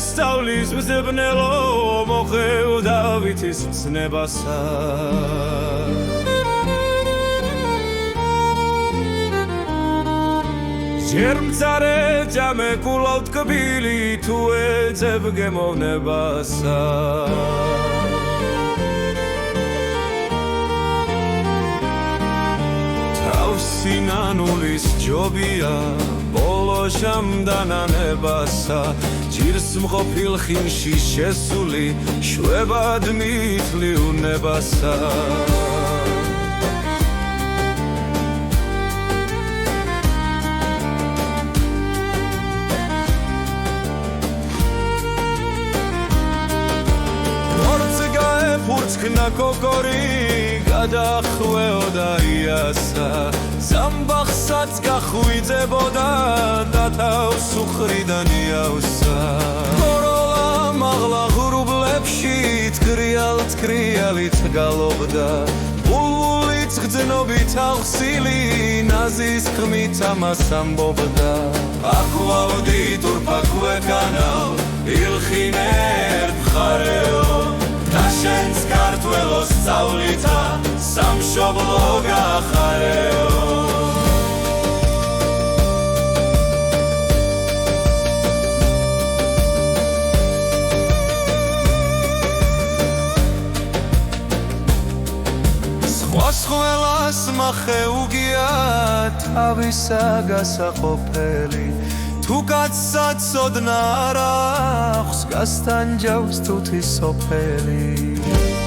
სწავლის მზებნელო მოხევ დავითის ცნებასა ჯერ მცარე ჯამე კულავ ტკბილი თუ ეძებ გემოვნებასა სინანულის ჯობია ბოლო შამდანანებასა ჭირს მყოფილ ხინში შესული შვებად მითლი უნებასა ფურცქნა კოკორი გადახვეოდა იასა ზამბახსაც გახვიძებოდა და თავს უხრიდან იავსა გოროლა მაღლა ღრუბლებში თქრიალით გალობდა ბულბულიც გძნობით აღსილი ნაზის ხმით ამას ამბობდა აქვავდი თურფაქვე კანალ ილხინერ მხარეო და შენს ქართველოს სწავლითა სამშობლო გახარეო სხვას მახეუგია თავისა გასაყოფელი თუ კაცსა ცოდნა არ აქვს გასტანჯავს თუთის სოფელი